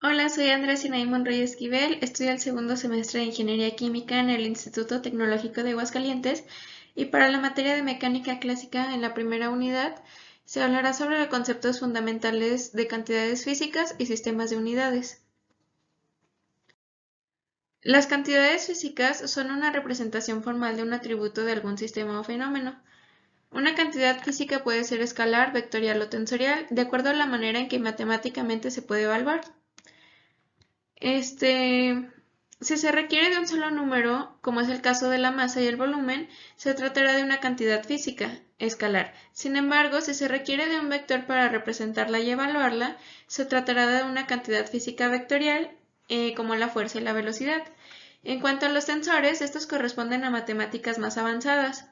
Hola, soy Andrea Sinaí Monroy Esquivel, estudio el segundo semestre de Ingeniería Química en el Instituto Tecnológico de Aguascalientes y para la materia de Mecánica Clásica en la primera unidad se hablará sobre los conceptos fundamentales de cantidades físicas y sistemas de unidades. Las cantidades físicas son una representación formal de un atributo de algún sistema o fenómeno. Una cantidad física puede ser escalar, vectorial o tensorial, de acuerdo a la manera en que matemáticamente se puede evaluar. Si se requiere de un solo número, como es el caso de la masa y el volumen, se tratará de una cantidad física, escalar. Sin embargo, si se requiere de un vector para representarla y evaluarla, se tratará de una cantidad física vectorial, como la fuerza y la velocidad. En cuanto a los tensores, estos corresponden a matemáticas más avanzadas.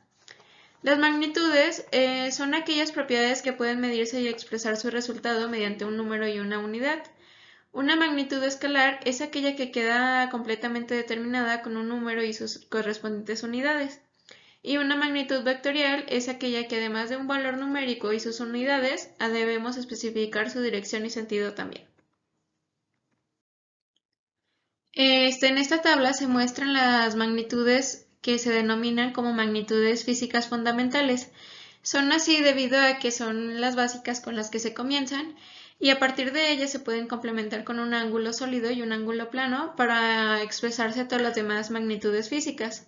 Las magnitudes son aquellas propiedades que pueden medirse y expresar su resultado mediante un número y una unidad. Una magnitud escalar es aquella que queda completamente determinada con un número y sus correspondientes unidades. Y una magnitud vectorial es aquella que además de un valor numérico y sus unidades, debemos especificar su dirección y sentido también. En esta tabla se muestran las magnitudes que se denominan como magnitudes físicas fundamentales. Son así debido a que son las básicas con las que se comienzan y a partir de ellas se pueden complementar con un ángulo sólido y un ángulo plano para expresarse todas las demás magnitudes físicas,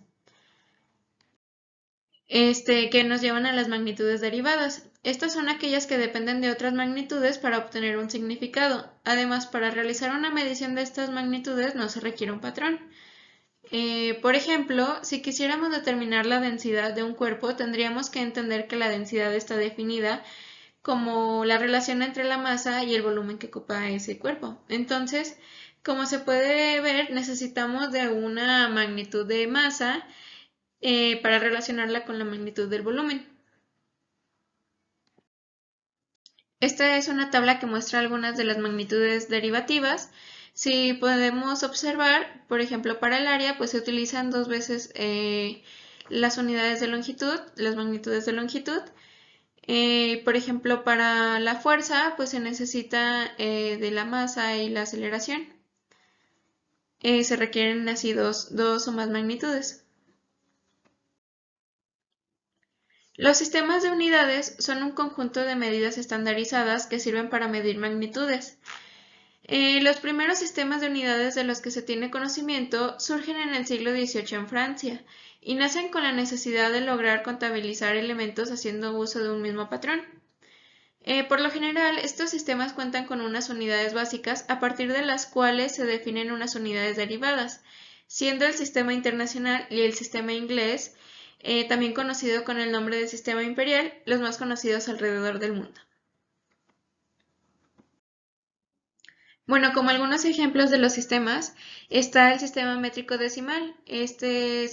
que nos llevan a las magnitudes derivadas. Estas son aquellas que dependen de otras magnitudes para obtener un significado. Además, para realizar una medición de estas magnitudes no se requiere un patrón. Por ejemplo, si quisiéramos determinar la densidad de un cuerpo, tendríamos que entender que la densidad está definida como la relación entre la masa y el volumen que ocupa ese cuerpo. Entonces, como se puede ver, necesitamos de una magnitud de masa para relacionarla con la magnitud del volumen. Esta es una tabla que muestra algunas de las magnitudes derivativas. Si podemos observar, por ejemplo, para el área, pues se utilizan dos veces las unidades de longitud, las magnitudes de longitud. Por ejemplo, para la fuerza, pues se necesita de la masa y la aceleración. Se requieren así dos o más magnitudes. Los sistemas de unidades son un conjunto de medidas estandarizadas que sirven para medir magnitudes. Los primeros sistemas de unidades de los que se tiene conocimiento surgen en el siglo XVIII en Francia y nacen con la necesidad de lograr contabilizar elementos haciendo uso de un mismo patrón. Por lo general, estos sistemas cuentan con unas unidades básicas a partir de las cuales se definen unas unidades derivadas, siendo el sistema internacional y el sistema inglés, también conocido con el nombre de sistema imperial, los más conocidos alrededor del mundo. Bueno, como algunos ejemplos de los sistemas, está el sistema métrico decimal.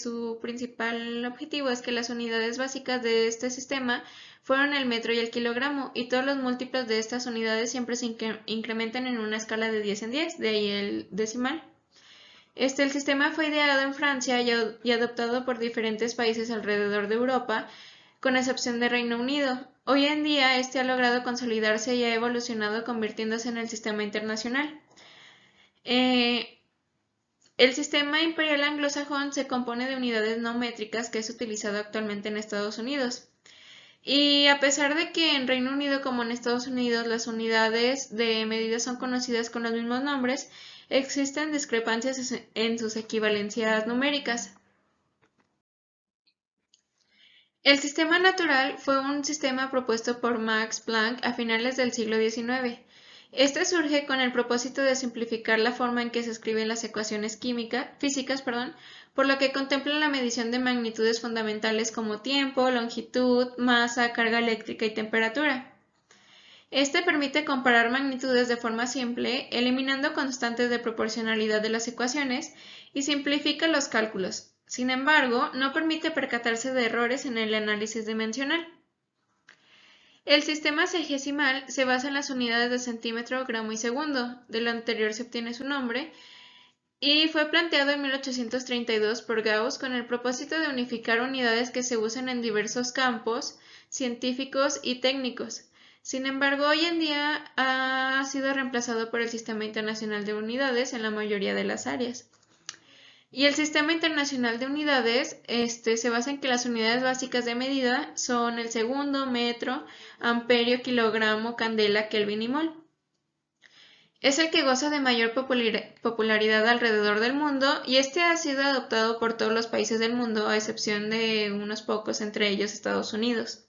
Su principal objetivo es que las unidades básicas de este sistema fueron el metro y el kilogramo, y todos los múltiplos de estas unidades siempre se incrementan en una escala de 10 en 10, de ahí el decimal. El sistema fue ideado en Francia y adoptado por diferentes países alrededor de Europa, con excepción de Reino Unido. Hoy en día ha logrado consolidarse y ha evolucionado convirtiéndose en el sistema internacional. Eh, el sistema imperial anglosajón se compone de unidades no métricas que es utilizado actualmente en Estados Unidos. Y a pesar de que en Reino Unido como en Estados Unidos las unidades de medida son conocidas con los mismos nombres, existen discrepancias en sus equivalencias numéricas. El sistema natural fue un sistema propuesto por Max Planck a finales del siglo XIX. Este surge con el propósito de simplificar la forma en que se escriben las ecuaciones físicas, por lo que contempla la medición de magnitudes fundamentales como tiempo, longitud, masa, carga eléctrica y temperatura. Este permite comparar magnitudes de forma simple, eliminando constantes de proporcionalidad de las ecuaciones y simplifica los cálculos. Sin embargo, no permite percatarse de errores en el análisis dimensional. El sistema sexagesimal se basa en las unidades de centímetro, gramo y segundo, de lo anterior se obtiene su nombre, y fue planteado en 1832 por Gauss con el propósito de unificar unidades que se usan en diversos campos científicos y técnicos. Sin embargo, hoy en día ha sido reemplazado por el Sistema Internacional de Unidades en la mayoría de las áreas. Y el Sistema Internacional de Unidades se basa en que las unidades básicas de medida son el segundo, metro, amperio, kilogramo, candela, kelvin y mol. Es el que goza de mayor popularidad alrededor del mundo y este ha sido adoptado por todos los países del mundo, a excepción de unos pocos, entre ellos Estados Unidos.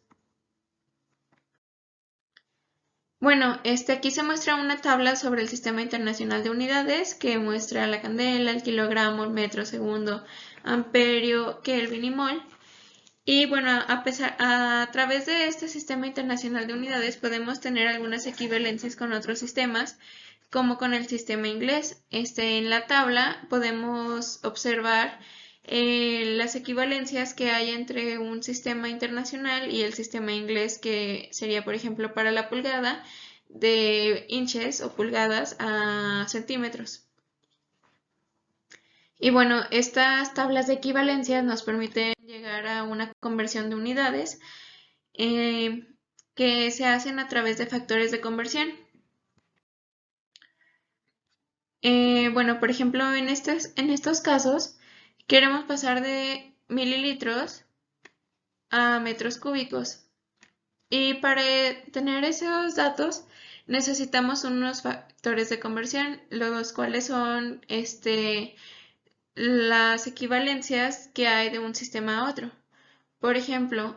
Bueno, aquí se muestra una tabla sobre el Sistema Internacional de Unidades que muestra la candela, el kilogramo, el metro, segundo, amperio, kelvin y mol. Y bueno, a través de este Sistema Internacional de Unidades podemos tener algunas equivalencias con otros sistemas, como con el sistema inglés. En la tabla podemos observar las equivalencias que hay entre un sistema internacional y el sistema inglés, que sería, por ejemplo, para la pulgada, de inches o pulgadas a centímetros. Y bueno, estas tablas de equivalencias nos permiten llegar a una conversión de unidades eh, que se hacen a través de factores de conversión. Bueno, por ejemplo, en estos casos queremos pasar de mililitros a metros cúbicos. Y para tener esos datos necesitamos unos factores de conversión, los cuales son las equivalencias que hay de un sistema a otro. Por ejemplo,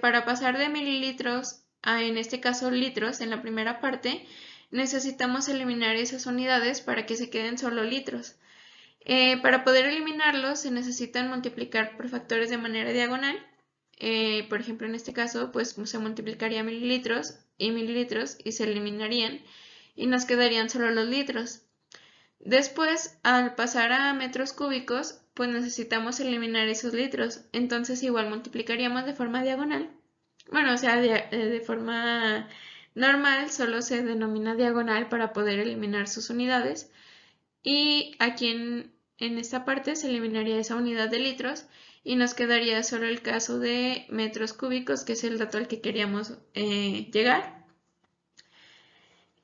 para pasar de mililitros a, en este caso, litros en la primera parte, necesitamos eliminar esas unidades para que se queden solo litros. Para poder eliminarlos se necesitan multiplicar por factores de manera diagonal. Por ejemplo, en este caso, pues se multiplicaría mililitros y se eliminarían y nos quedarían solo los litros. Después, al pasar a metros cúbicos, pues necesitamos eliminar esos litros. Entonces igual multiplicaríamos de forma diagonal. Bueno, o sea, de forma normal solo se denomina diagonal para poder eliminar sus unidades. Y aquí en esta parte se eliminaría esa unidad de litros y nos quedaría solo el caso de metros cúbicos, que es el dato al que queríamos llegar.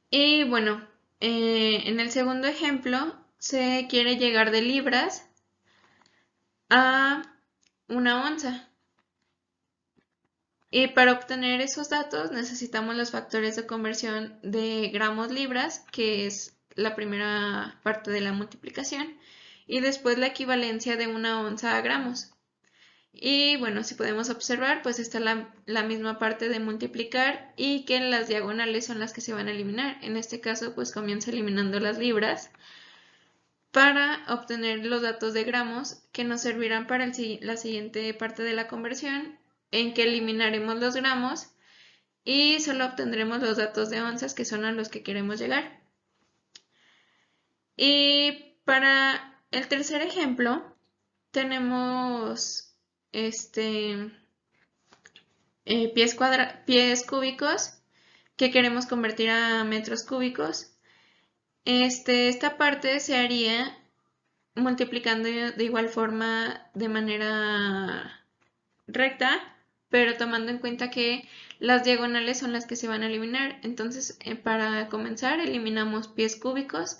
Y bueno, en el segundo ejemplo se quiere llegar de libras a una onza. Y para obtener esos datos necesitamos los factores de conversión de gramos-libras, que es la primera parte de la multiplicación, y después la equivalencia de una onza a gramos. Y bueno, si podemos observar, pues está la misma parte de multiplicar y que las diagonales son las que se van a eliminar. En este caso, pues comienza eliminando las libras para obtener los datos de gramos, que nos servirán para la siguiente parte de la conversión, en que eliminaremos los gramos y solo obtendremos los datos de onzas, que son a los que queremos llegar. Y para el tercer ejemplo tenemos pies cúbicos que queremos convertir a metros cúbicos. Esta parte se haría multiplicando de igual forma de manera recta, pero tomando en cuenta que las diagonales son las que se van a eliminar. Entonces, para comenzar, eliminamos pies cúbicos,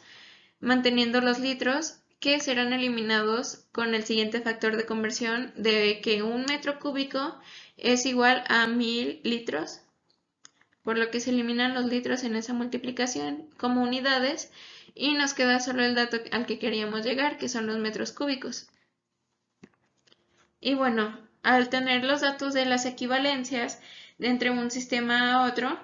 manteniendo los litros, que serán eliminados con el siguiente factor de conversión de que un metro cúbico es igual a 1000 litros, por lo que se eliminan los litros en esa multiplicación como unidades y nos queda solo el dato al que queríamos llegar, que son los metros cúbicos. Y bueno, al tener los datos de las equivalencias de entre un sistema a otro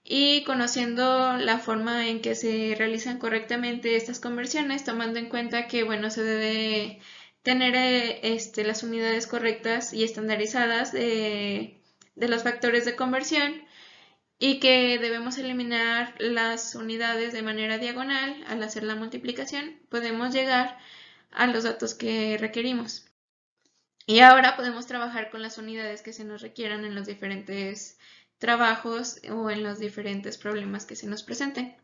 y conociendo la forma en que se realizan correctamente estas conversiones, tomando en cuenta que bueno, se debe tener las unidades correctas y estandarizadas de los factores de conversión y que debemos eliminar las unidades de manera diagonal al hacer la multiplicación, podemos llegar a los datos que requerimos. Y ahora podemos trabajar con las unidades que se nos requieran en los diferentes trabajos o en los diferentes problemas que se nos presenten.